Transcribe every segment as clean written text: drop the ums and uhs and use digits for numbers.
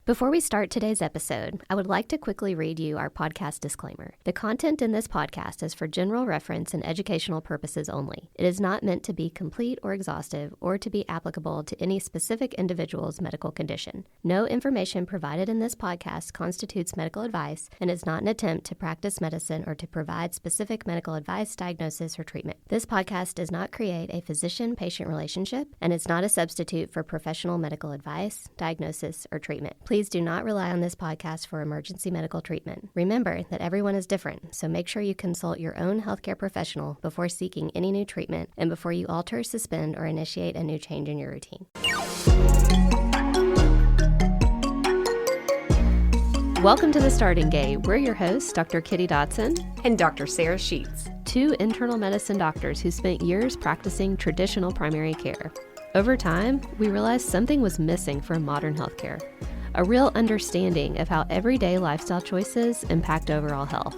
Before we start today's episode, I would like to quickly read you our podcast disclaimer. The content in this podcast is for general reference and educational purposes only. It is not meant to be complete or exhaustive or to be applicable to any specific individual's medical condition. No information provided in this podcast constitutes medical advice and is not an attempt to practice medicine or to provide specific medical advice, diagnosis, or treatment. This podcast does not create a physician-patient relationship and is not a substitute for professional medical advice, diagnosis, or treatment. Please do not rely on this podcast for emergency medical treatment. Remember that everyone is different, so make sure you consult your own healthcare professional before seeking any new treatment and before you alter, suspend, or initiate a new change in your routine. Welcome to The Starting Gate. We're your hosts, Dr. Kitty Dotson and Dr. Sarah Sheets, two internal medicine doctors who spent years practicing traditional primary care. Over time, we realized something was missing from modern healthcare. A real understanding of how everyday lifestyle choices impact overall health.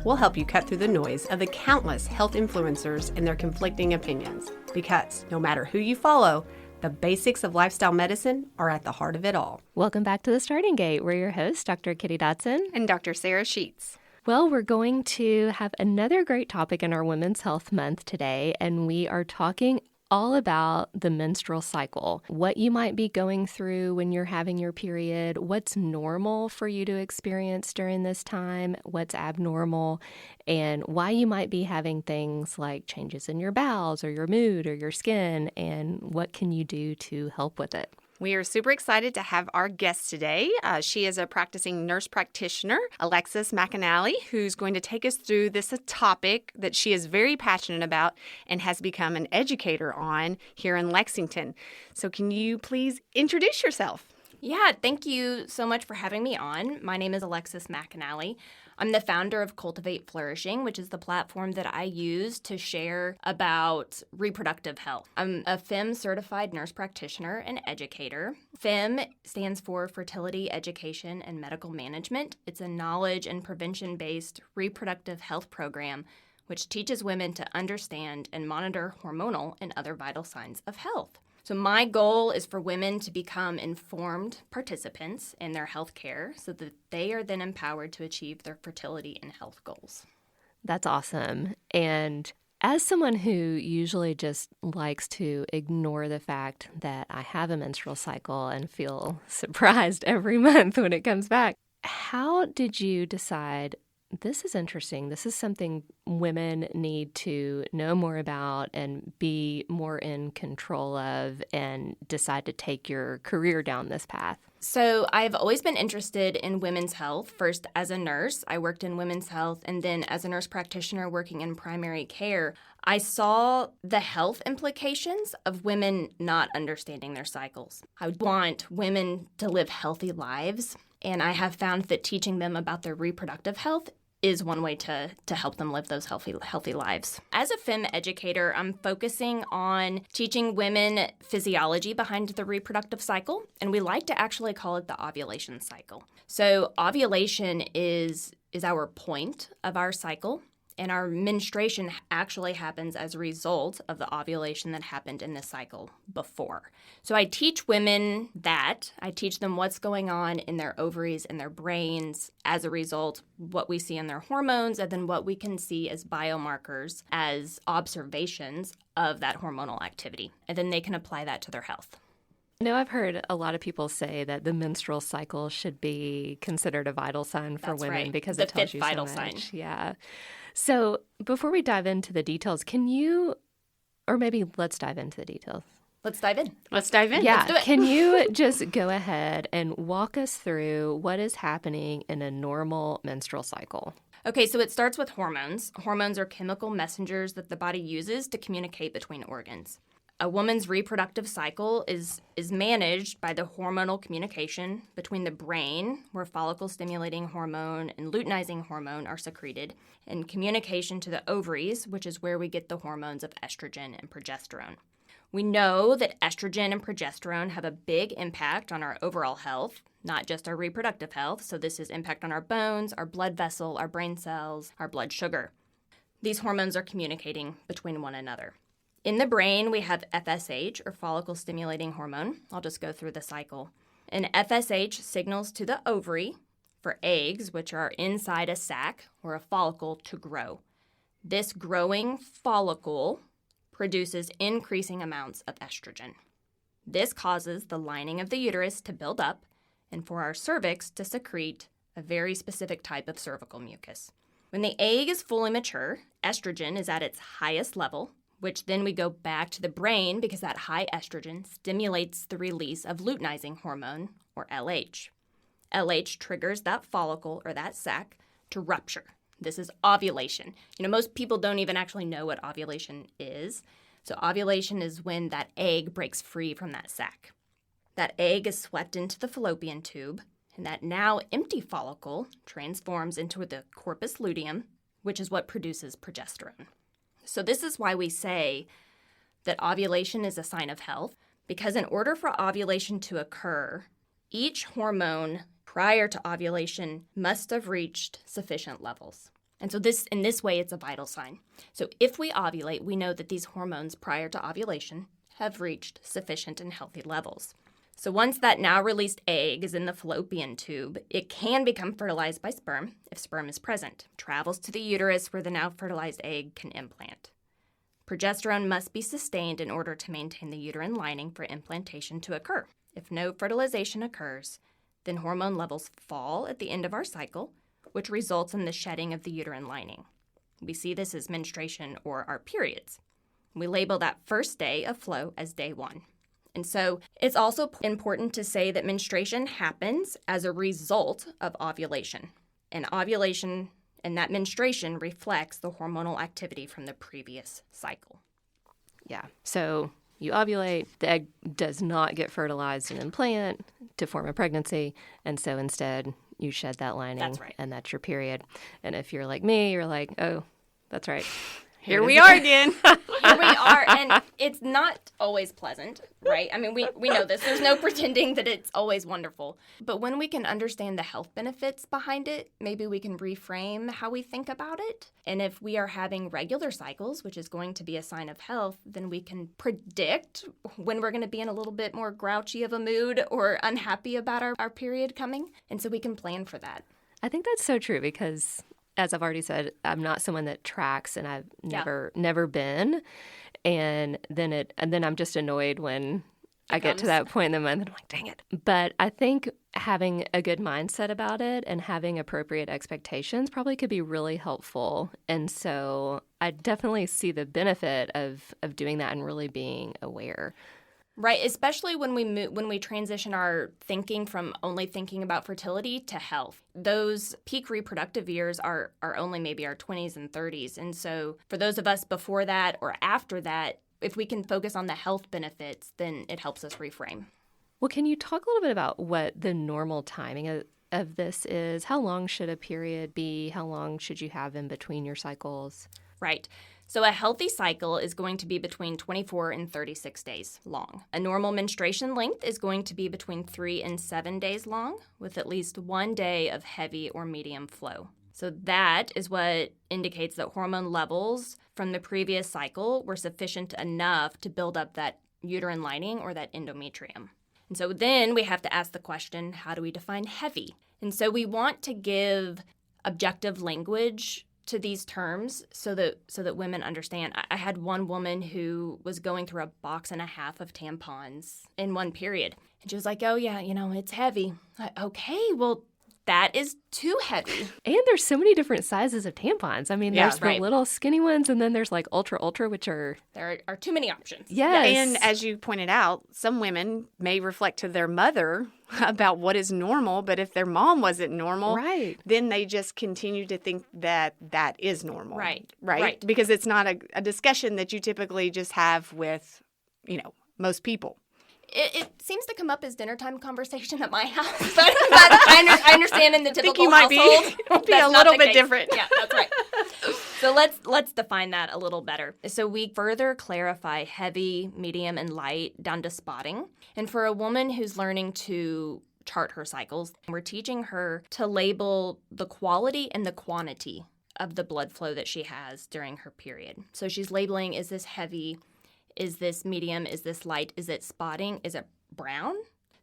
We'll help you cut through the noise of the countless health influencers and their conflicting opinions, because no matter who you follow, the basics of lifestyle medicine are at the heart of it all. Welcome back to The Starting Gate. We're your hosts, Dr. Kitty Dotson and Dr. Sarah Sheets. Well, we're going to have another great topic in our Women's Health Month today, and we are talking all about the menstrual cycle, what you might be going through when you're having your period, what's normal for you to experience during this time, what's abnormal, and why you might be having things like changes in your bowels or your mood or your skin, and what can you do to help with it. We are super excited to have our guest today. She is a practicing nurse practitioner, Alexis McAnally, who's going to take us through this topic that she is very passionate about and has become an educator on here in Lexington. So can you please introduce yourself? Yeah, thank you so much for having me on. My name is Alexis McAnally. I'm the founder of Cultivate Flourishing, which is the platform that I use to share about reproductive health. I'm a FEMM-certified nurse practitioner and educator. FEMM stands for Fertility, Education, and Medical Management. It's a knowledge and prevention-based reproductive health program which teaches women to understand and monitor hormonal and other vital signs of health. So my goal is for women to become informed participants in their health care so that they are then empowered to achieve their fertility and health goals. That's awesome. And as someone who usually just likes to ignore the fact that I have a menstrual cycle and feel surprised every month when it comes back, how did you decide this is interesting? This is something women need to know more about and be more in control of and decide to take your career down this path? So I've always been interested in women's health. First, as a nurse, I worked in women's health, and then as a nurse practitioner working in primary care, I saw the health implications of women not understanding their cycles. I want women to live healthy lives, and I have found that teaching them about their reproductive health is one way to help them live those healthy lives. As a FEMM educator, I'm focusing on teaching women physiology behind the reproductive cycle, and we like to actually call it the ovulation cycle. So ovulation is our point of our cycle, and our menstruation actually happens as a result of the ovulation that happened in the cycle before. So I teach women that. I teach them what's going on in their ovaries and their brains as a result, what we see in their hormones, and then what we can see as biomarkers, as observations of that hormonal activity. And then they can apply that to their health. I know I've heard a lot of people say that the menstrual cycle should be considered a vital sign for women, right, because it tells you so much. The fifth vital sign. Yeah. So before we dive into the details, can you, or maybe let's dive into the details. Let's dive in. Yeah. Let's do it. Can you just go ahead and walk us through what is happening in a normal menstrual cycle? Okay, so it starts with hormones. Hormones are chemical messengers that the body uses to communicate between organs. A woman's reproductive cycle is managed by the hormonal communication between the brain, where follicle-stimulating hormone and luteinizing hormone are secreted, and communication to the ovaries, which is where we get the hormones of estrogen and progesterone. We know that estrogen and progesterone have a big impact on our overall health, not just our reproductive health. So this is impact on our bones, our blood vessel, our brain cells, our blood sugar. These hormones are communicating between one another. In the brain, we have FSH, or follicle-stimulating hormone. I'll just go through the cycle. And FSH signals to the ovary for eggs, which are inside a sac or a follicle, to grow. This growing follicle produces increasing amounts of estrogen. This causes the lining of the uterus to build up and for our cervix to secrete a very specific type of cervical mucus. When the egg is fully mature, estrogen is at its highest level, which then we go back to the brain because that high estrogen stimulates the release of luteinizing hormone, or LH. LH triggers that follicle or that sac to rupture. This is ovulation. Most people don't even actually know what ovulation is. So ovulation is when that egg breaks free from that sac. That egg is swept into the fallopian tube, and that now empty follicle transforms into the corpus luteum, which is what produces progesterone. So this is why we say that ovulation is a sign of health, because in order for ovulation to occur, each hormone prior to ovulation must have reached sufficient levels. And so in this way, it's a vital sign. So if we ovulate, we know that these hormones prior to ovulation have reached sufficient and healthy levels. So once that now released egg is in the fallopian tube, it can become fertilized by sperm if sperm is present, travels to the uterus where the now fertilized egg can implant. Progesterone must be sustained in order to maintain the uterine lining for implantation to occur. If no fertilization occurs, then hormone levels fall at the end of our cycle, which results in the shedding of the uterine lining. We see this as menstruation or our periods. We label that first day of flow as day 1. And so it's also important to say that menstruation happens as a result of ovulation. And ovulation and that menstruation reflects the hormonal activity from the previous cycle. Yeah. So you ovulate, the egg does not get fertilized and implant to form a pregnancy. And so instead, you shed that lining. That's right. And that's your period. And if you're like me, you're like, oh, that's right. Here we are again. Here we are, and it's not always pleasant, right? I mean, we know this. There's no pretending that it's always wonderful. But when we can understand the health benefits behind it, maybe we can reframe how we think about it. And if we are having regular cycles, which is going to be a sign of health, then we can predict when we're going to be in a little bit more grouchy of a mood or unhappy about our period coming. And so we can plan for that. I think that's so true because, as I've already said, I'm not someone that tracks, and I've never been. And then I'm just annoyed when I get to that point in the month, and I'm like, dang it. But I think having a good mindset about it and having appropriate expectations probably could be really helpful. And so I definitely see the benefit of doing that and really being aware. Right, especially when we transition our thinking from only thinking about fertility to health. Those peak reproductive years are only maybe our 20s and 30s. And so for those of us before that or after that, if we can focus on the health benefits, then it helps us reframe. Well, can you talk a little bit about what the normal timing of this is? How long should a period be? How long should you have in between your cycles? Right. So a healthy cycle is going to be between 24 and 36 days long. A normal menstruation length is going to be between 3 and 7 days long, with at least 1 day of heavy or medium flow. So that is what indicates that hormone levels from the previous cycle were sufficient enough to build up that uterine lining or that endometrium. And so then we have to ask the question, how do we define heavy? And so we want to give objective language to these terms so that women understand. I had one woman who was going through a box and a half of tampons in one period. And she was like, oh, yeah, it's heavy. Okay, well, that is too heavy. And there's so many different sizes of tampons. I mean, there's the little skinny ones, and then there's like ultra, which are... There are too many options. Yes. And as you pointed out, some women may reflect to their mother about what is normal, but if their mom wasn't normal, then they just continue to think that is normal. Right? Because it's not a discussion that you typically just have with, most people. It seems to come up as dinner time conversation at my house, but I understand in the typical household. I think you might be a little bit different. Yeah, that's right. So let's define that a little better. So we further clarify heavy, medium, and light down to spotting. And for a woman who's learning to chart her cycles, we're teaching her to label the quality and the quantity of the blood flow that she has during her period. So she's labeling, is this heavy? Is this medium? Is this light? Is it spotting? Is it brown?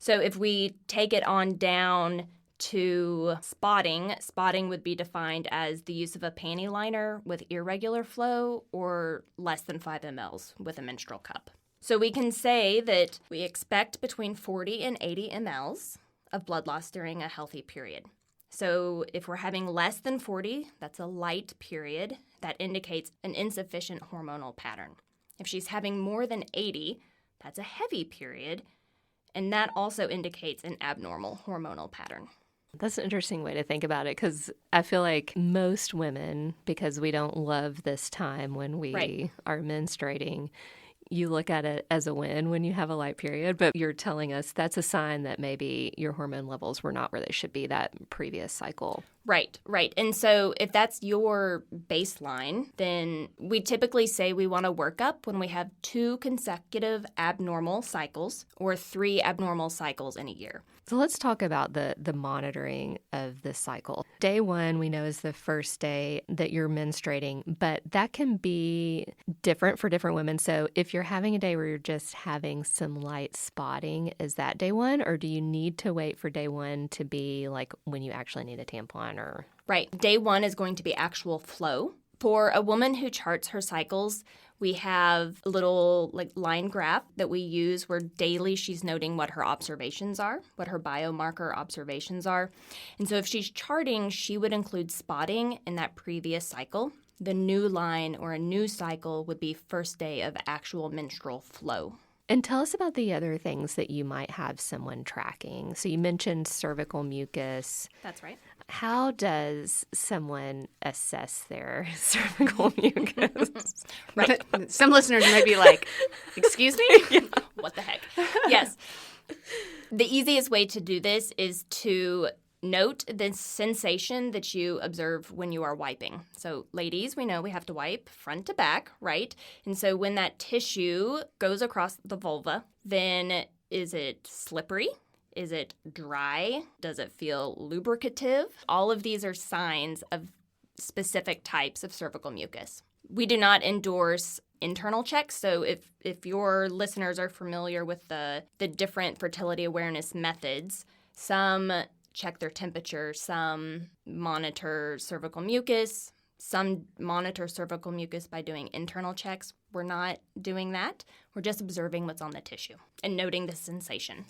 So if we take it on down to spotting, spotting would be defined as the use of a panty liner with irregular flow or less than 5 mLs with a menstrual cup. So we can say that we expect between 40 and 80 mLs of blood loss during a healthy period. So if we're having less than 40, that's a light period. That indicates an insufficient hormonal pattern. If she's having more than 80, that's a heavy period, and that also indicates an abnormal hormonal pattern. That's an interesting way to think about it, because I feel like most women, because we don't love this time when we are menstruating, you look at it as a win when you have a light period, but you're telling us that's a sign that maybe your hormone levels were not where they should be that previous cycle. Right. And so if that's your baseline, then we typically say we want to work up when we have 2 consecutive abnormal cycles or 3 abnormal cycles in a year. So let's talk about the monitoring of this cycle. Day 1, we know, is the first day that you're menstruating, but that can be different for different women. So if you're having a day where you're just having some light spotting, is that day 1, or do you need to wait for day 1 to be like when you actually need a tampon? Or Right. Day 1 is going to be actual flow. For a woman who charts her cycles, we have a little line graph that we use where daily she's noting what her observations are, what her biomarker observations are. And so if she's charting, she would include spotting in that previous cycle. The new line or a new cycle would be first day of actual menstrual flow. And tell us about the other things that you might have someone tracking. So you mentioned cervical mucus. That's right. How does someone assess their cervical mucus? Right. Some listeners may be like, excuse me? Yeah. What the heck? Yes. The easiest way to do this is to note the sensation that you observe when you are wiping. So ladies, we know we have to wipe front to back, right? And so when that tissue goes across the vulva, then is it slippery? Is it dry? Does it feel lubricative? All of these are signs of specific types of cervical mucus. We do not endorse internal checks. So if your listeners are familiar with the different fertility awareness methods, some check their temperature, some monitor cervical mucus, some monitor cervical mucus by doing internal checks. We're not doing that. We're just observing what's on the tissue and noting the sensation.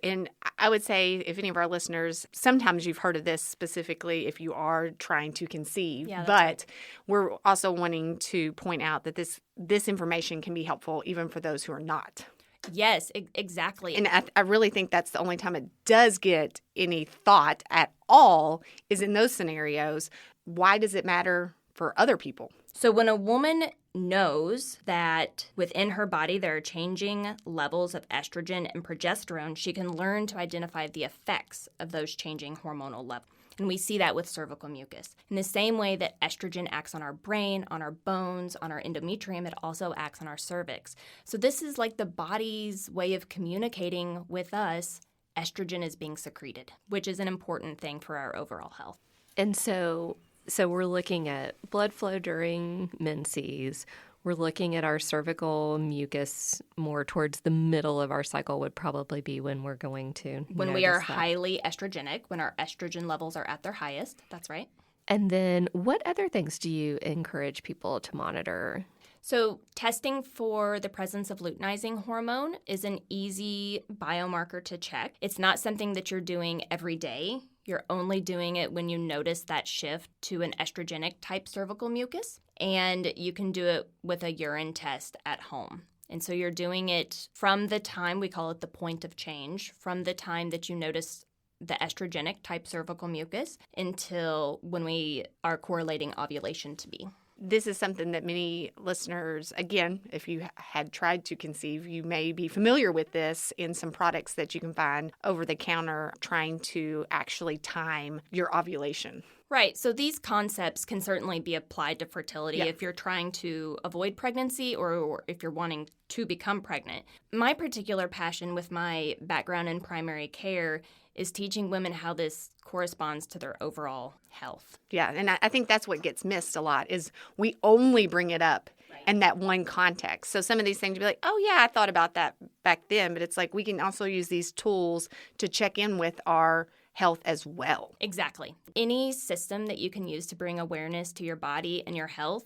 And I would say, if any of our listeners, sometimes you've heard of this specifically if you are trying to conceive. Yeah, that's but right. We're also wanting to point out that this information can be helpful even for those who are not. Yes, exactly. And I really think that's the only time it does get any thought at all is in those scenarios. Why does it matter for other people? So when a woman knows that within her body there are changing levels of estrogen and progesterone, she can learn to identify the effects of those changing hormonal levels. And we see that with cervical mucus. In the same way that estrogen acts on our brain, on our bones, on our endometrium, it also acts on our cervix. So this is like the body's way of communicating with us. Estrogen is being secreted, which is an important thing for our overall health. And so we're looking at blood flow during menses. We're looking at our cervical mucus more towards the middle of our cycle would probably be when we're going to When we are notice that. highly estrogenic, when our estrogen levels are at their highest. That's right. And then what other things do you encourage people to monitor? So testing for the presence of luteinizing hormone is an easy biomarker to check. It's not something that you're doing every day. You're only doing it when you notice that shift to an estrogenic type cervical mucus, and you can do it with a urine test at home. And so you're doing it from the time, we call it the point of change, from the time that you notice the estrogenic type cervical mucus until when we are correlating ovulation to be. This is something that many listeners, again, if you had tried to conceive, you may be familiar with this in some products that you can find over the counter trying to actually time your ovulation. Right. So these concepts can certainly be applied to fertility if you're trying to avoid pregnancy or if you're wanting to become pregnant. My particular passion with my background in primary care is teaching women how this corresponds to their overall health. Yeah, and I think that's what gets missed a lot is we only bring it up and that one context. So some of these things, you'd be like, oh, yeah, I thought about that back then. But it's like we can also use these tools to check in with our health as well. Exactly. Any system that you can use to bring awareness to your body and your health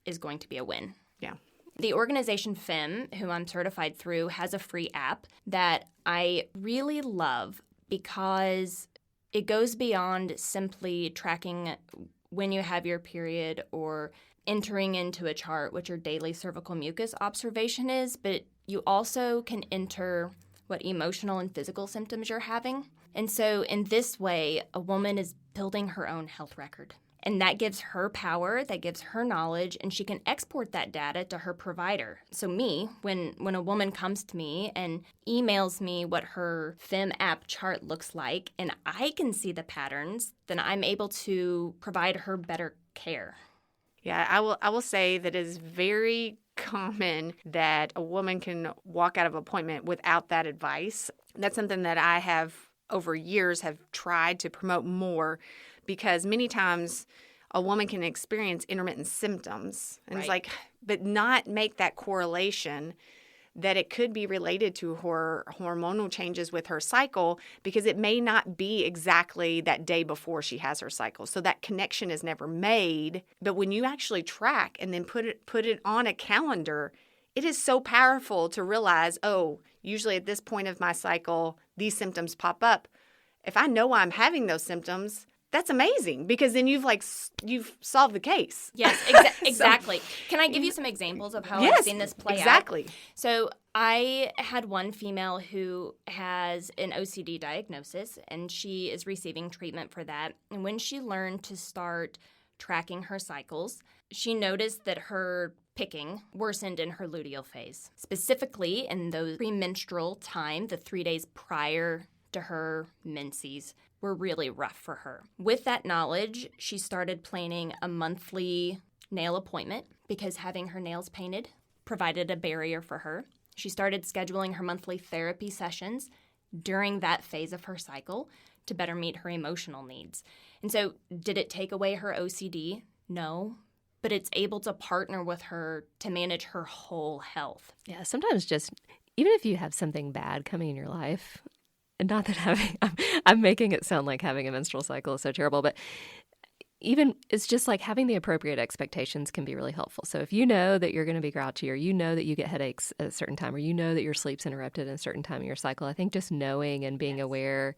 is going to be a win. Yeah. The organization FEMM, who I'm certified through, has a free app that I really love because it goes beyond simply tracking when you have your period or entering into a chart what your daily cervical mucus observation is, but you also can enter what emotional and physical symptoms you're having. And so in this way, a woman is building her own health record. And that gives her power, that gives her knowledge, and she can export that data to her provider. So me, when a woman comes to me and emails me what her FEMM app chart looks like, and I can see the patterns, then I'm able to provide her better care. Yeah, I will say that it is very common that a woman can walk out of an appointment without that advice. That's something that I have over years have tried to promote more, because many times a woman can experience intermittent symptoms. And It's like, but not make that correlation that it could be related to her hormonal changes with her cycle, because it may not be exactly that day before she has her cycle. So that connection is never made. But when you actually track and then put it on a calendar, it is so powerful to realize, oh, usually at this point of my cycle, these symptoms pop up. If I know I'm having those symptoms, that's amazing, because then you've solved the case. Yes, exactly. Can I give you some examples of how I've seen this play out? Exactly. So I had one female who has an OCD diagnosis, and she is receiving treatment for that. And when she learned to start tracking her cycles, she noticed that her picking worsened in her luteal phase, specifically in those premenstrual time, the 3 days prior to her menses, were really rough for her. With that knowledge, she started planning a monthly nail appointment because having her nails painted provided a barrier for her. She started scheduling her monthly therapy sessions during that phase of her cycle to better meet her emotional needs. And so, did it take away her OCD? No. But it's able to partner with her to manage her whole health. Yeah, sometimes just, even if you have something bad coming in your life, and not that I'm making it sound like having a menstrual cycle is so terrible, but even it's just like having the appropriate expectations can be really helpful. So if you know that you're going to be grouchy, or you know that you get headaches at a certain time, or you know that your sleep's interrupted at a certain time of your cycle, I think just knowing and being aware,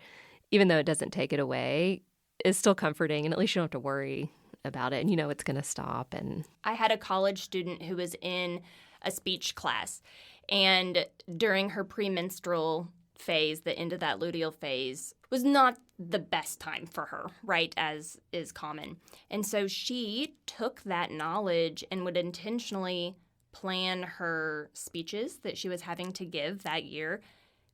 even though it doesn't take it away, is still comforting, and at least you don't have to worry about it, and you know it's going to stop. And I had a college student who was in a speech class, and during her premenstrual phase, the end of that luteal phase, was not the best time for her, right, as is common. And so she took that knowledge and would intentionally plan her speeches that she was having to give that year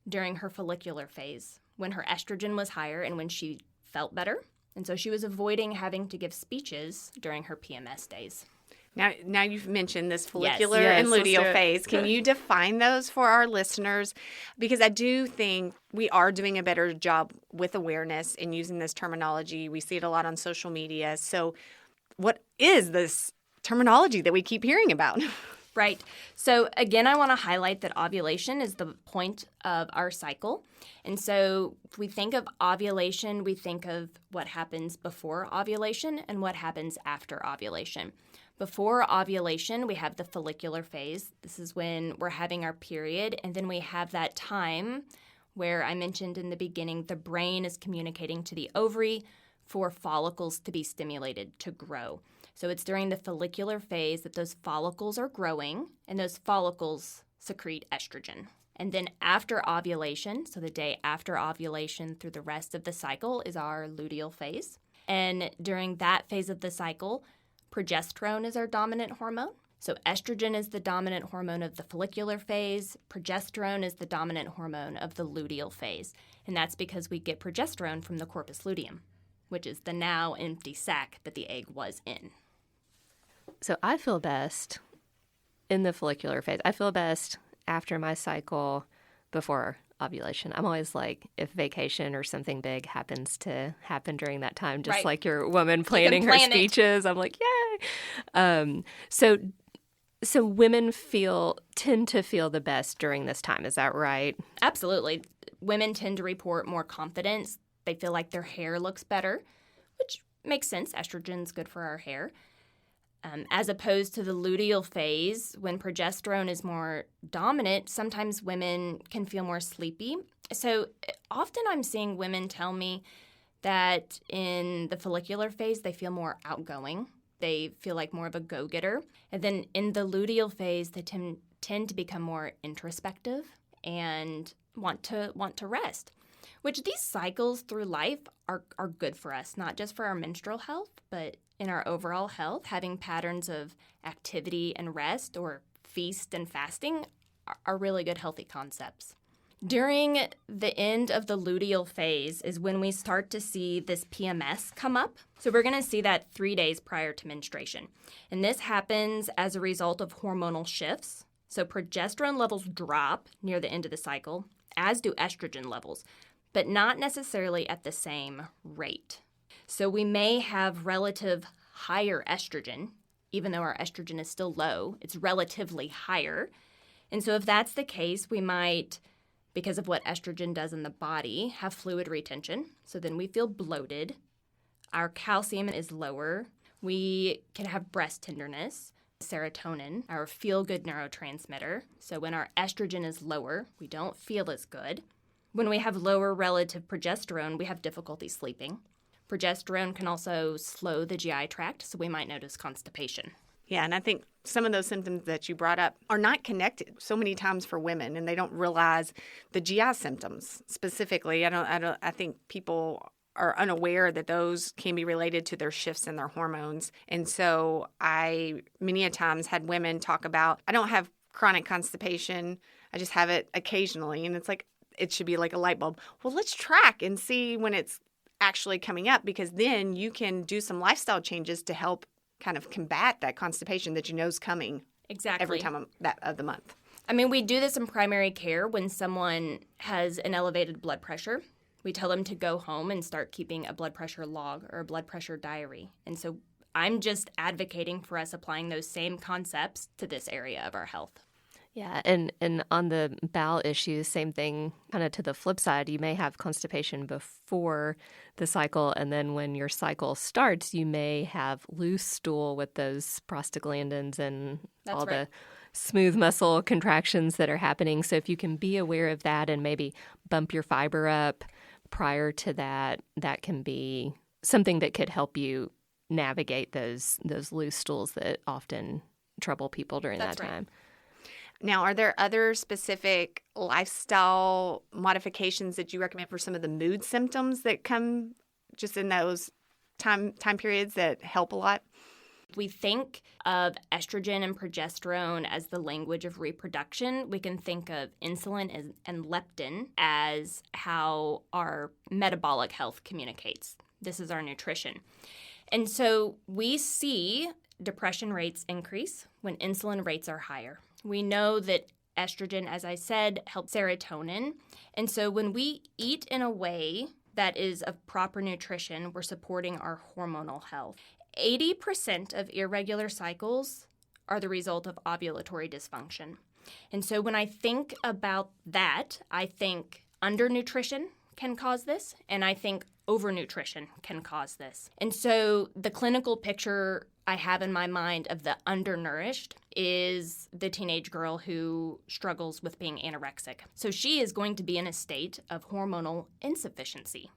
during her follicular phase, when her estrogen was higher and when she felt better. And so she was avoiding having to give speeches during her PMS days. Now you've mentioned this follicular and luteal phase. Can you define those for our listeners? Because I do think we are doing a better job with awareness and using this terminology. We see it a lot on social media. So what is this terminology that we keep hearing about? Right. So again, I want to highlight that ovulation is the point of our cycle. And so if we think of ovulation, we think of what happens before ovulation and what happens after ovulation. Before ovulation, we have the follicular phase. This is when we're having our period. And then we have that time where I mentioned in the beginning, the brain is communicating to the ovary for follicles to be stimulated to grow. So it's during the follicular phase that those follicles are growing, and those follicles secrete estrogen. And then after ovulation, so the day after ovulation through the rest of the cycle, is our luteal phase. And during that phase of the cycle, progesterone is our dominant hormone. So estrogen is the dominant hormone of the follicular phase. Progesterone is the dominant hormone of the luteal phase. And that's because we get progesterone from the corpus luteum, which is the now empty sac that the egg was in. so I feel best in the follicular phase. I feel best after my cycle, before ovulation. I'm always like, if vacation or something big happens to happen during that time, just like your woman planning her speeches, I'm like, yay. So So women tend to feel the best during this time. Is that right? Absolutely. Women tend to report more confidence. They feel like their hair looks better, which makes sense. Estrogen's good for our hair. As opposed to the luteal phase, when progesterone is more dominant, sometimes women can feel more sleepy. So often I'm seeing women tell me that in the follicular phase, they feel more outgoing. They feel like more of a go-getter. And then in the luteal phase, they tend to become more introspective and want to rest, which these cycles through life are good for us, not just for our menstrual health, but in our overall health. Having patterns of activity and rest, or feast and fasting, are really good healthy concepts. During the end of the luteal phase is when we start to see this PMS come up. So we're going to see that 3 days prior to menstruation. And this happens as a result of hormonal shifts. So progesterone levels drop near the end of the cycle, as do estrogen levels, but not necessarily at the same rate. So we may have relative higher estrogen, even though our estrogen is still low, it's relatively higher. And so if that's the case, we might, because of what estrogen does in the body, have fluid retention. So then we feel bloated. Our calcium is lower. We can have breast tenderness. Serotonin, our feel-good neurotransmitter. So when our estrogen is lower, we don't feel as good. When we have lower relative progesterone, we have difficulty sleeping. Progesterone can also slow the GI tract, so we might notice constipation. Yeah, and I think some of those symptoms that you brought up are not connected so many times for women, and they don't realize the GI symptoms specifically. I think people are unaware that those can be related to their shifts in their hormones. And so I many a times had women talk about, I don't have chronic constipation, I just have it occasionally. And it's like, it should be like a light bulb. Well, let's track and see when it's actually coming up, because then you can do some lifestyle changes to help kind of combat that constipation that you know is coming every time of the month. I mean, we do this in primary care when someone has an elevated blood pressure. We tell them to go home and start keeping a blood pressure log or a blood pressure diary. And so I'm just advocating for us applying those same concepts to this area of our health. Yeah, and on the bowel issue, same thing, kind of to the flip side. You may have constipation before the cycle, and then when your cycle starts, you may have loose stool with those prostaglandins and all the smooth muscle contractions that are happening. So if you can be aware of that and maybe bump your fiber up prior to that, that can be something that could help you navigate those loose stools that often trouble people during that time. Now, are there other specific lifestyle modifications that you recommend for some of the mood symptoms that come just in those time periods that help a lot? We think of estrogen and progesterone as the language of reproduction. We can think of insulin and leptin as how our metabolic health communicates. This is our nutrition. And so we see depression rates increase when insulin rates are higher. We know that estrogen, as I said, helps serotonin. And so when we eat in a way that is of proper nutrition, we're supporting our hormonal health. 80% of irregular cycles are the result of ovulatory dysfunction. And so when I think about that, I think undernutrition can cause this, and I think overnutrition can cause this. And so the clinical picture I have in my mind of the undernourished is the teenage girl who struggles with being anorexic. So she is going to be in a state of hormonal insufficiency.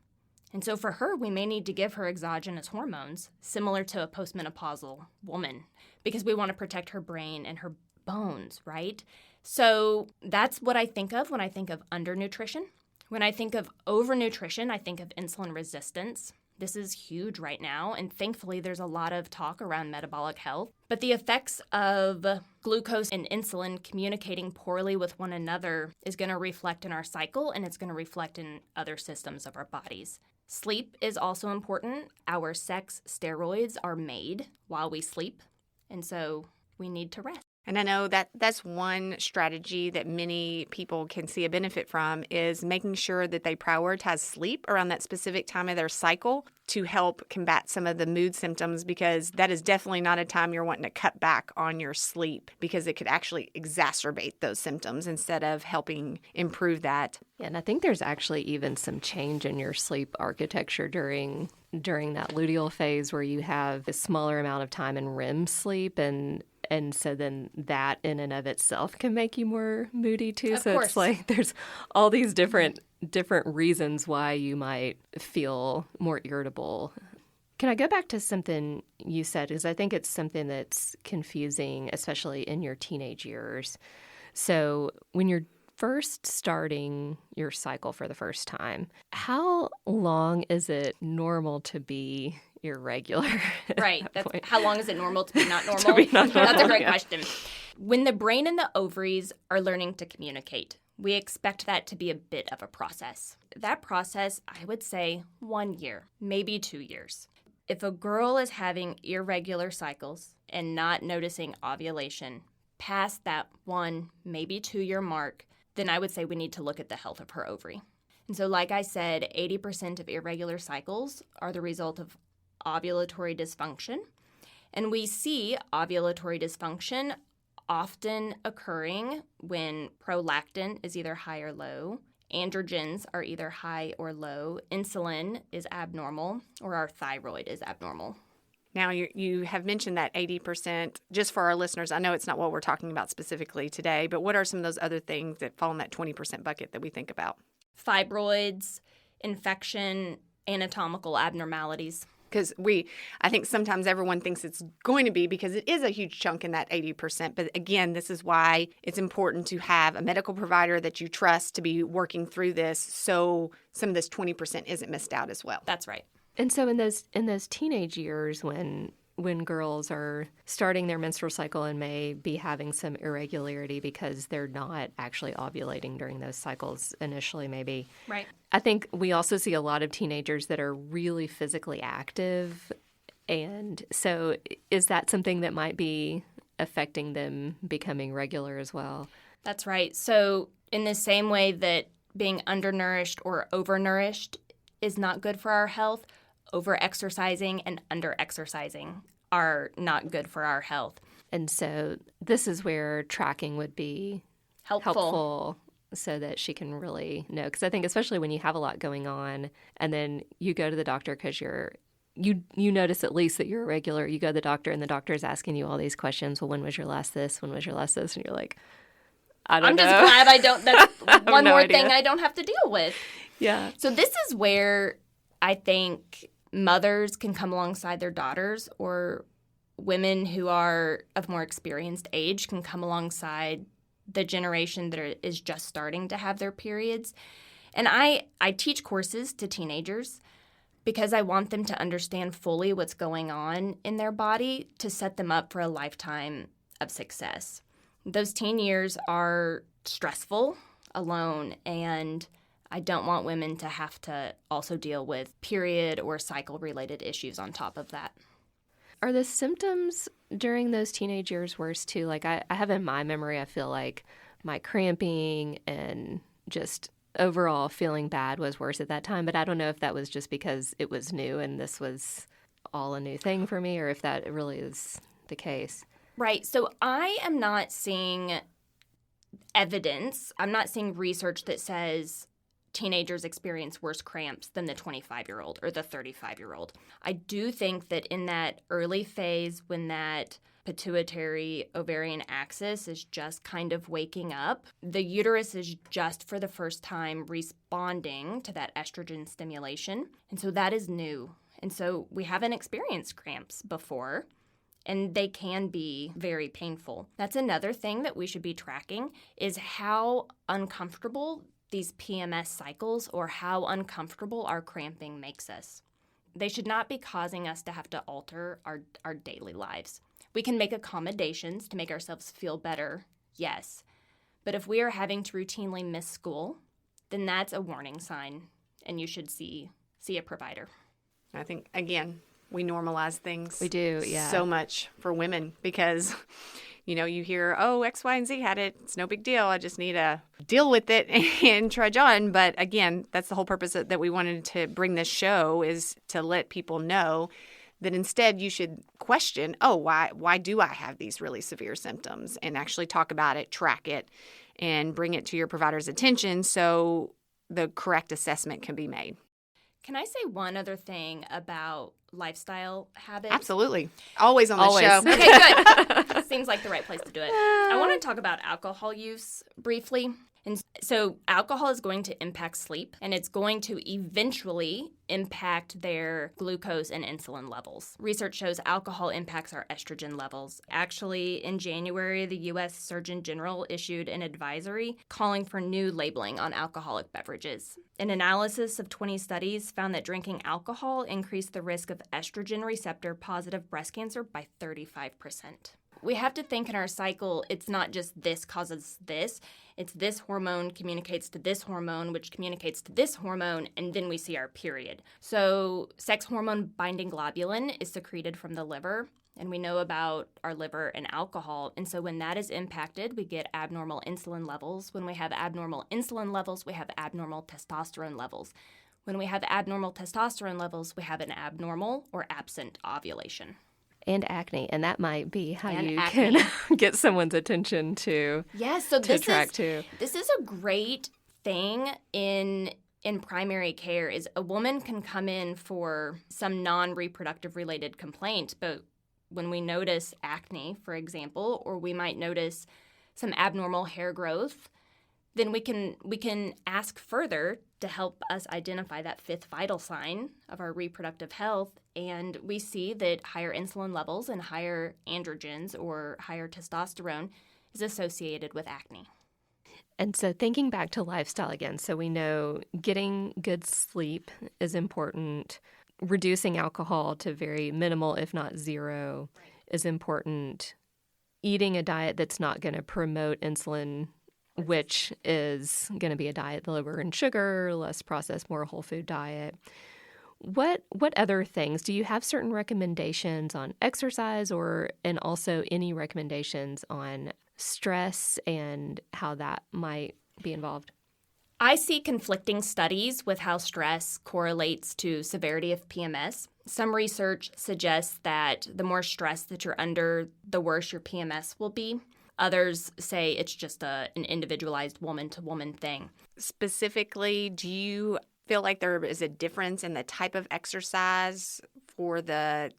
And so for her, we may need to give her exogenous hormones, similar to a postmenopausal woman, because we want to protect her brain and her bones, right? So that's what I think of when I think of undernutrition. When I think of overnutrition, I think of insulin resistance. This is huge right now, and thankfully there's a lot of talk around metabolic health. But the effects of glucose and insulin communicating poorly with one another is going to reflect in our cycle, and it's going to reflect in other systems of our bodies. Sleep is also important. Our sex steroids are made while we sleep, and so we need to rest. And I know that that's one strategy that many people can see a benefit from is making sure that they prioritize sleep around that specific time of their cycle to help combat some of the mood symptoms, because that is definitely not a time you're wanting to cut back on your sleep, because it could actually exacerbate those symptoms instead of helping improve that. Yeah, and I think there's actually even some change in your sleep architecture during that luteal phase where you have a smaller amount of time in REM sleep, and so then that in and of itself can make you more moody too. Of so course. It's like there's all these different reasons why you might feel more irritable. Can I go back to something you said? Because I think it's something that's confusing, especially in your teenage years. So when you're first starting your cycle for the first time, how long is it normal to be irregular? Right. How long is it normal to be not normal? To be not normal, That's a great yeah. question. When the brain and the ovaries are learning to communicate, we expect that to be a bit of a process. That process, I would say 1 year, maybe 2 years. If a girl is having irregular cycles and not noticing ovulation past that 1, maybe 2 year mark, then I would say we need to look at the health of her ovary. And so like I said, 80% of irregular cycles are the result of ovulatory dysfunction. And we see ovulatory dysfunction often occurring when prolactin is either high or low, androgens are either high or low, insulin is abnormal, or our thyroid is abnormal. Now, you have mentioned that 80%. Just for our listeners, I know it's not what we're talking about specifically today, but what are some of those other things that fall in that 20% bucket that we think about? Fibroids, infection, anatomical abnormalities. Because I think sometimes everyone thinks it's going to be, because it is a huge chunk in that 80%. But again, this is why it's important to have a medical provider that you trust to be working through this, so some of this 20% isn't missed out as well. That's right. And so in those teenage years when girls are starting their menstrual cycle and may be having some irregularity because they're not actually ovulating during those cycles initially, maybe. Right. I think we also see a lot of teenagers that are really physically active. And so is that something that might be affecting them becoming regular as well? That's right. So in the same way that being undernourished or overnourished is not good for our health, over-exercising and under-exercising are not good for our health. And so this is where tracking would be helpful so that she can really know. Because I think especially when you have a lot going on and then you go to the doctor because you notice at least that you're irregular. You go to the doctor and the doctor is asking you all these questions. Well, when was your last this? When was your last this? And you're like, I'm just glad I don't. That's one more idea. thing I don't have to deal with. Yeah. So this is where I think mothers can come alongside their daughters, or women who are of more experienced age can come alongside the generation that is just starting to have their periods. And I teach courses to teenagers because I want them to understand fully what's going on in their body to set them up for a lifetime of success. Those teen years are stressful, alone, and I don't want women to have to also deal with period or cycle-related issues on top of that. Are the symptoms during those teenage years worse too? Like I have in my memory, I feel like my cramping and just overall feeling bad was worse at that time. But I don't know if that was just because it was new and this was all a new thing for me, or if that really is the case. Right. So I am not seeing evidence. I'm not seeing research that says teenagers experience worse cramps than the 25-year-old or the 35-year-old. I do think that in that early phase when that pituitary ovarian axis is just kind of waking up, the uterus is just for the first time responding to that estrogen stimulation. And so that is new. And so we haven't experienced cramps before, and they can be very painful. That's another thing that we should be tracking, is how uncomfortable these PMS cycles or how uncomfortable our cramping makes us. They should not be causing us to have to alter our daily lives. We can make accommodations to make ourselves feel better, yes. But if we are having to routinely miss school, then that's a warning sign, and you should see a provider. I think, again, we normalize things. We do, yeah. So much for women because You hear, oh, X, Y, and Z had it. It's no big deal. I just need to deal with it and trudge on. But again, that's the whole purpose that we wanted to bring this show, is to let people know that instead you should question, oh, why do I have these really severe symptoms? And actually talk about it, track it, and bring it to your provider's attention so the correct assessment can be made. Can I say one other thing about lifestyle habits? Absolutely. Always on the show. Okay, good. Seems like the right place to do it. I want to talk about alcohol use briefly. And so alcohol is going to impact sleep, and it's going to eventually impact their glucose and insulin levels. Research shows alcohol impacts our estrogen levels. Actually, in January, the U.S. Surgeon General issued an advisory calling for new labeling on alcoholic beverages. An analysis of 20 studies found that drinking alcohol increased the risk of estrogen receptor-positive breast cancer by 35%. We have to think in our cycle, it's not just this causes this. It's this hormone communicates to this hormone, which communicates to this hormone, and then we see our period. So sex hormone binding globulin is secreted from the liver, and we know about our liver and alcohol. And so when that is impacted, we get abnormal insulin levels. When we have abnormal insulin levels, we have abnormal testosterone levels. When we have abnormal testosterone levels, we have an abnormal or absent ovulation. And acne, and that might be how you can get someone's attention to. Yeah, so this is a great thing in primary care. Is a woman can come in for some non-reproductive related complaint, but when we notice acne, for example, or we might notice some abnormal hair growth, then we can ask further to help us identify that fifth vital sign of our reproductive health. And we see that higher insulin levels and higher androgens or higher testosterone is associated with acne. And so thinking back to lifestyle again, so we know getting good sleep is important. Reducing alcohol to very minimal, if not zero, is important. Eating a diet that's not going to promote insulin, which is going to be a diet lower in sugar, less processed, more whole food diet. What other things? Do you have certain recommendations on exercise and also any recommendations on stress and how that might be involved? I see conflicting studies with how stress correlates to severity of PMS. Some research suggests that the more stress that you're under, the worse your PMS will be. Others say it's just an individualized woman-to-woman thing. Specifically, do you feel like there is a difference in the type of exercise for the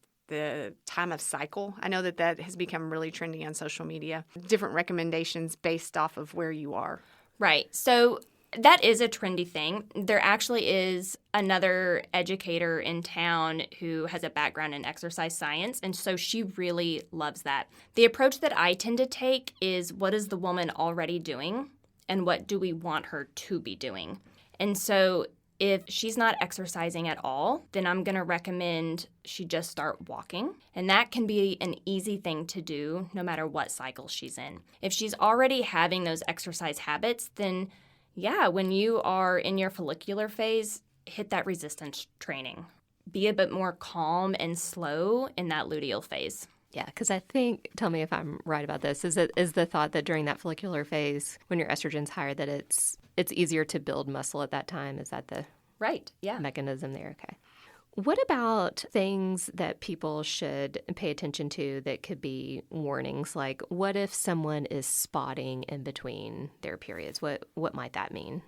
time of cycle? I know that has become really trendy on social media. Different recommendations based off of where you are. Right. So that is a trendy thing. There actually is another educator in town who has a background in exercise science, and so she really loves that. The approach that I tend to take is, what is the woman already doing, and what do we want her to be doing? And so if she's not exercising at all, then I'm going to recommend she just start walking. And that can be an easy thing to do no matter what cycle she's in. If she's already having those exercise habits, then yeah, when you are in your follicular phase, hit that resistance training. Be a bit more calm and slow in that luteal phase. Yeah, because I think, tell me if I'm right about this, is the thought that during that follicular phase, when your estrogen's higher, that it's easier to build muscle at that time? Is that the right? Yeah, mechanism there? Okay. What about things that people should pay attention to that could be warnings? Like, what if someone is spotting in between their periods? What might that mean?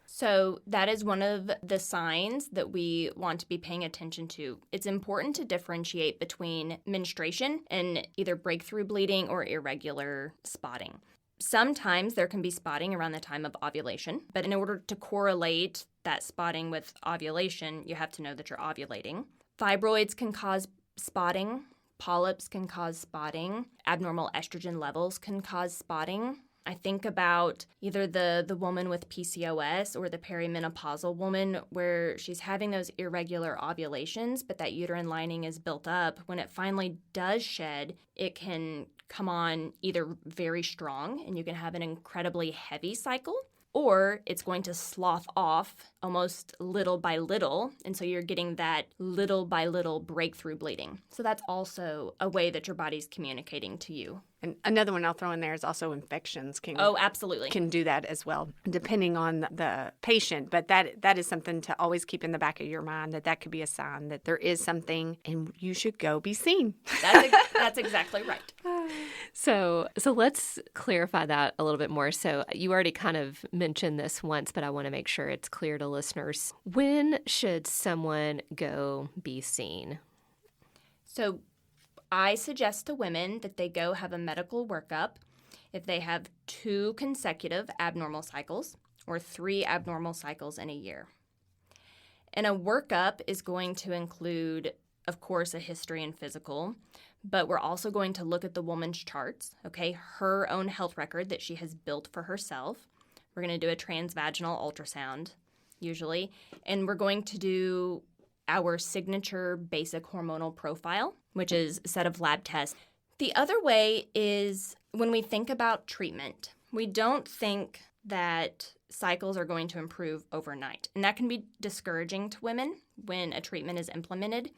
So that is one of the signs that we want to be paying attention to. It's important to differentiate between menstruation and either breakthrough bleeding or irregular spotting. Sometimes there can be spotting around the time of ovulation, but in order to correlate that spotting with ovulation, you have to know that you're ovulating. Fibroids can cause spotting. Polyps can cause spotting. Abnormal estrogen levels can cause spotting. I think about either the woman with PCOS or the perimenopausal woman where she's having those irregular ovulations, but that uterine lining is built up. When it finally does shed, it can come on either very strong and you can have an incredibly heavy cycle, or it's going to slough off almost little by little, and so you're getting that little by little breakthrough bleeding. So that's also a way that your body's communicating to you. And another one I'll throw in there is also infections absolutely. can do that as well, depending on the patient. But that is something to always keep in the back of your mind, that could be a sign that there is something and you should go be seen. That's exactly right. So let's clarify that a little bit more. So you already kind of mentioned this once, but I want to make sure it's clear to listeners. When should someone go be seen? So I suggest to women that they go have a medical workup if they have 2 consecutive abnormal cycles or 3 abnormal cycles in a year. And a workup is going to include, of course, a history and physical, but we're also going to look at the woman's charts, okay, her own health record that she has built for herself. We're going to do a transvaginal ultrasound, usually, and we're going to do our signature basic hormonal profile, which is a set of lab tests. The other way is when we think about treatment, we don't think that cycles are going to improve overnight. And that can be discouraging to women when a treatment is implemented.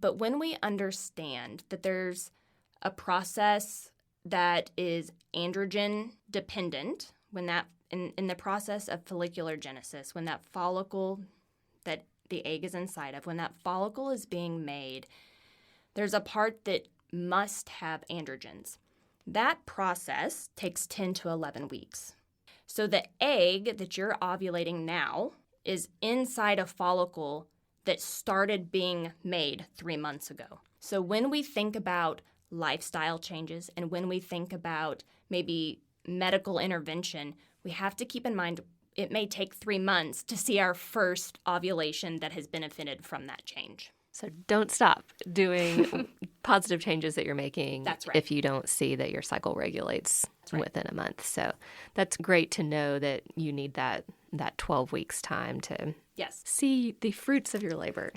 But when we understand that there's a process that is androgen dependent, when that in the process of follicular genesis, when that follicle that the egg is inside of, when that follicle is being made, there's a part that must have androgens. That process takes 10 to 11 weeks. So the egg that you're ovulating now is inside a follicle that started being made 3 months ago. So when we think about lifestyle changes and when we think about maybe medical intervention, we have to keep in mind it may take 3 months to see our first ovulation that has benefited from that change. So don't stop doing positive changes that you're making. That's right. If you don't see that your cycle regulates within a month. So that's great to know that you need that 12 weeks time to see the fruits of your labor.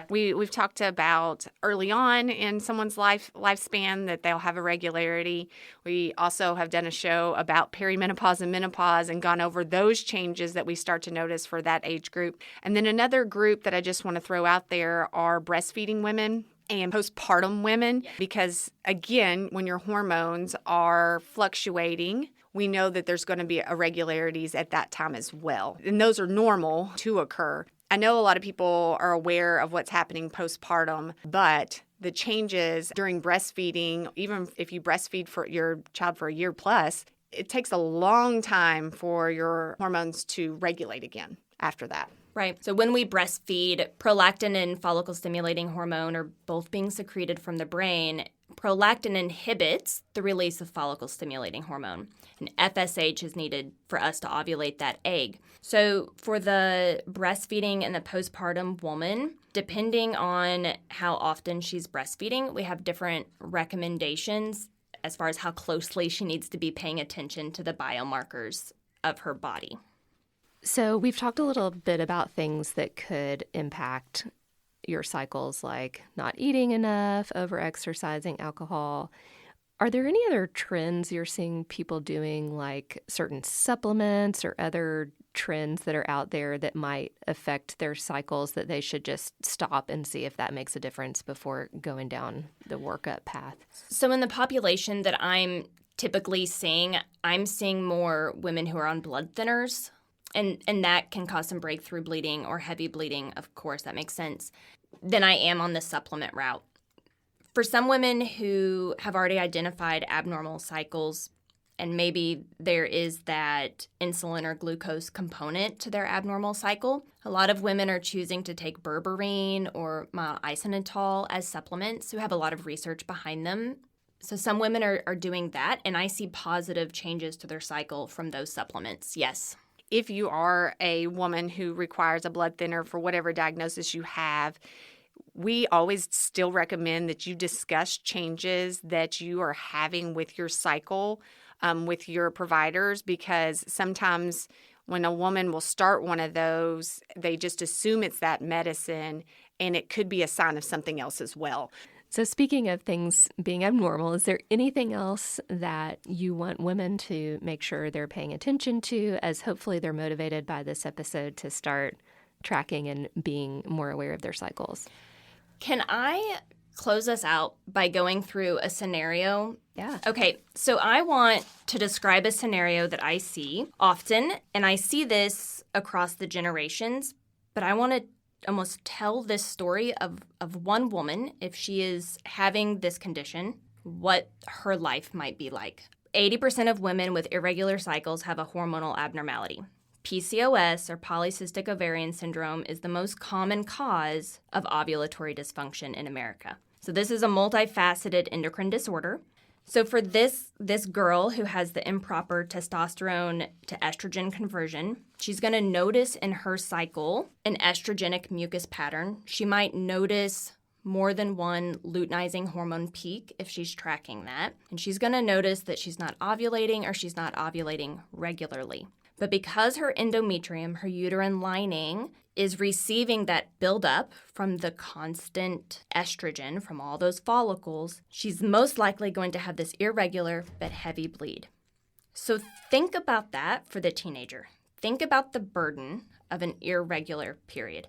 We've talked about early on in someone's lifespan that they'll have irregularity. We also have done a show about perimenopause and menopause and gone over those changes that we start to notice for that age group. And then another group that I just want to throw out there are breastfeeding women and postpartum women, because again, when your hormones are fluctuating, we know that there's going to be irregularities at that time as well. And those are normal to occur. I know a lot of people are aware of what's happening postpartum, but the changes during breastfeeding, even if you breastfeed for your child for a year plus, it takes a long time for your hormones to regulate again after that. Right. So when we breastfeed, prolactin and follicle-stimulating hormone are both being secreted from the brain. Prolactin inhibits the release of follicle-stimulating hormone, and FSH is needed for us to ovulate that egg. So for the breastfeeding and the postpartum woman, depending on how often she's breastfeeding, we have different recommendations as far as how closely she needs to be paying attention to the biomarkers of her body. So we've talked a little bit about things that could impact your cycles, like not eating enough, over-exercising, alcohol. Are there any other trends you're seeing people doing, like certain supplements or other trends that are out there that might affect their cycles that they should just stop and see if that makes a difference before going down the workup path? So in the population that I'm typically seeing, I'm seeing more women who are on blood thinners. And that can cause some breakthrough bleeding or heavy bleeding, of course, that makes sense, than I am on the supplement route. For some women who have already identified abnormal cycles, and maybe there is that insulin or glucose component to their abnormal cycle, a lot of women are choosing to take berberine or isoprene as supplements who have a lot of research behind them. So some women are doing that, and I see positive changes to their cycle from those supplements, yes. If you are a woman who requires a blood thinner for whatever diagnosis you have, we always still recommend that you discuss changes that you are having with your cycle with your providers, because sometimes when a woman will start one of those, they just assume it's that medicine, and it could be a sign of something else as well. So speaking of things being abnormal, is there anything else that you want women to make sure they're paying attention to, as hopefully they're motivated by this episode to start tracking and being more aware of their cycles? Can I close us out by going through a scenario. Yeah. Okay, so I want to describe a scenario that I see often, and I see this across the generations, but I want to almost tell this story of one woman, if she is having this condition, what her life might be like. 80% of women with irregular cycles have a hormonal abnormality. PCOS, or polycystic ovarian syndrome, is the most common cause of ovulatory dysfunction in America. So this is a multifaceted endocrine disorder. So for this girl who has the improper testosterone to estrogen conversion, she's going to notice in her cycle an estrogenic mucus pattern. She might notice more than one luteinizing hormone peak if she's tracking that. And she's going to notice that she's not ovulating or she's not ovulating regularly. But because her endometrium, her uterine lining, is receiving that buildup from the constant estrogen from all those follicles, she's most likely going to have this irregular but heavy bleed. So think about that for the teenager. Think about the burden of an irregular period.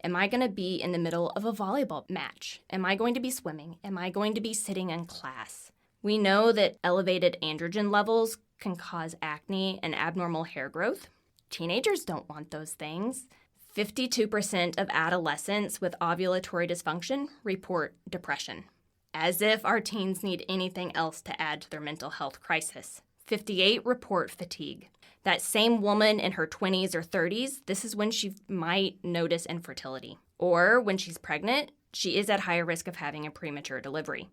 Am I going to be in the middle of a volleyball match? Am I going to be swimming? Am I going to be sitting in class? We know that elevated androgen levels can cause acne and abnormal hair growth. Teenagers don't want those things. 52% of adolescents with ovulatory dysfunction report depression, as if our teens need anything else to add to their mental health crisis. 58 report fatigue. That same woman in her 20s or 30s, this is when she might notice infertility. Or when she's pregnant, she is at higher risk of having a premature delivery.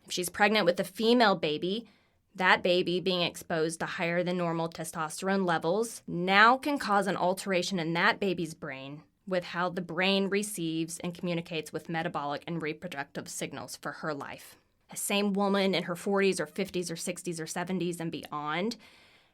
If she's pregnant with a female baby, that baby being exposed to higher than normal testosterone levels now can cause an alteration in that baby's brain with how the brain receives and communicates with metabolic and reproductive signals for her life. The same woman in her 40s or 50s or 60s or 70s and beyond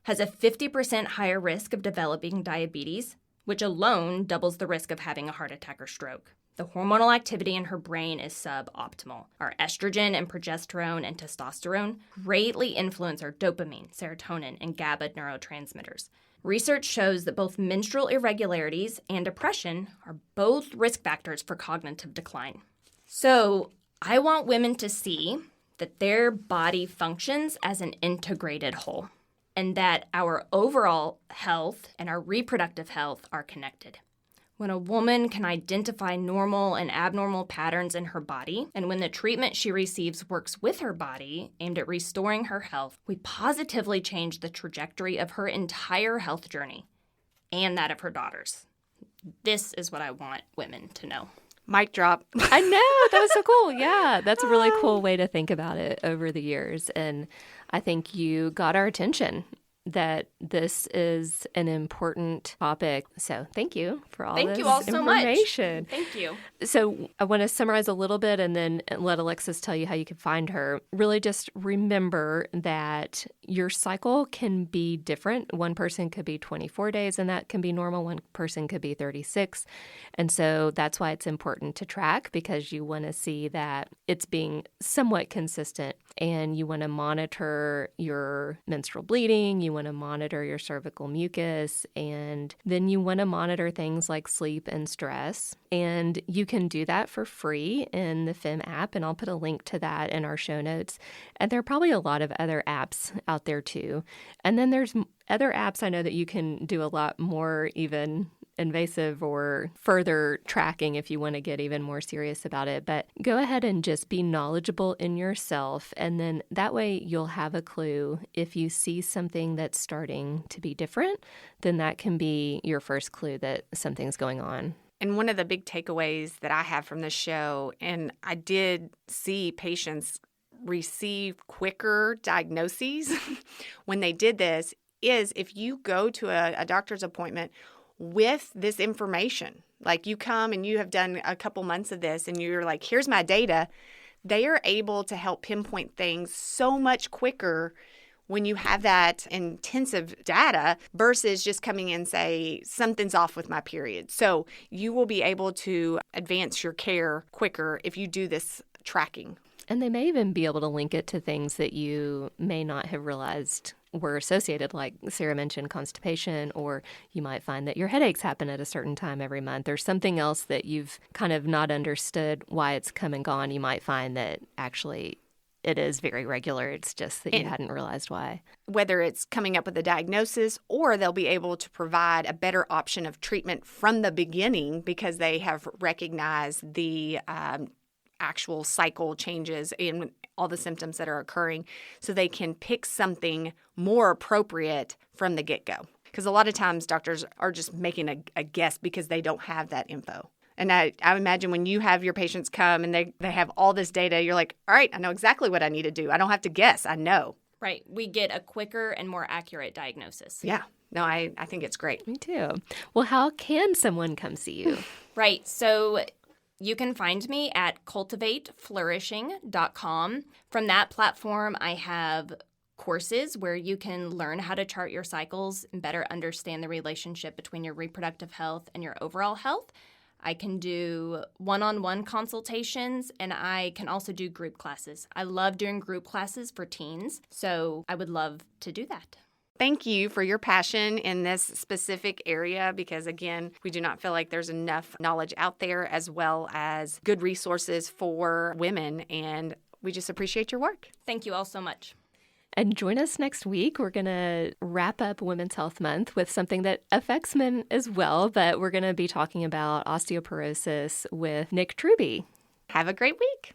has a 50% higher risk of developing diabetes, which alone doubles the risk of having a heart attack or stroke. The hormonal activity in her brain is suboptimal. Our estrogen and progesterone and testosterone greatly influence our dopamine, serotonin, and GABA neurotransmitters. Research shows that both menstrual irregularities and depression are both risk factors for cognitive decline. So I want women to see that their body functions as an integrated whole, and that our overall health and our reproductive health are connected. When a woman can identify normal and abnormal patterns in her body, and when the treatment she receives works with her body aimed at restoring her health, we positively change the trajectory of her entire health journey and that of her daughters. This is what I want women to know. Mic drop. I know. That was so cool. Yeah, that's a really cool way to think about it over the years. And I think you got our attention that this is an important topic. So thank you for all this information. Thank you all so much. Thank you. So I want to summarize a little bit and then let Alexis tell you how you can find her. Really just remember that your cycle can be different. One person could be 24 days and that can be normal. One person could be 36. And so that's why it's important to track, because you want to see that it's being somewhat consistent, and you want to monitor your menstrual bleeding. You want to monitor your cervical mucus, and then you want to monitor things like sleep and stress. And you can do that for free in the FEMM app, and I'll put a link to that in our show notes. And there are probably a lot of other apps out there too. And then there's other apps I know that you can do a lot more even invasive or further tracking if you want to get even more serious about it. But go ahead and just be knowledgeable in yourself. And then that way you'll have a clue. If you see something that's starting to be different, then that can be your first clue that something's going on. And one of the big takeaways that I have from this show, and I did see patients receive quicker diagnoses when they did this, is if you go to a doctor's appointment with this information, like you come and you have done a couple months of this and you're like, here's my data, they are able to help pinpoint things so much quicker when you have that intensive data versus just coming in and say, something's off with my period. So you will be able to advance your care quicker if you do this tracking. And they may even be able to link it to things that you may not have realized were associated, like Sarah mentioned, constipation, or you might find that your headaches happen at a certain time every month, or something else that you've kind of not understood why it's come and gone. You might find that actually it is very regular. It's just that you hadn't realized why. Whether it's coming up with a diagnosis or they'll be able to provide a better option of treatment from the beginning because they have recognized the actual cycle changes in all the symptoms that are occurring, so they can pick something more appropriate from the get-go. Because a lot of times doctors are just making a guess because they don't have that info. And I imagine when you have your patients come and they have all this data, you're like, all right, I know exactly what I need to do. I don't have to guess. I know. Right. We get a quicker and more accurate diagnosis. Yeah. No, I think it's great. Me too. Well, how can someone come see you? Right. So you can find me at cultivateflourishing.com. From that platform, I have courses where you can learn how to chart your cycles and better understand the relationship between your reproductive health and your overall health. I can do one-on-one consultations, and I can also do group classes. I love doing group classes for teens, so I would love to do that. Thank you for your passion in this specific area because, again, we do not feel like there's enough knowledge out there as well as good resources for women, and we just appreciate your work. Thank you all so much. And join us next week. We're going to wrap up Women's Health Month with something that affects men as well, but we're going to be talking about osteoporosis with Nick Truby. Have a great week.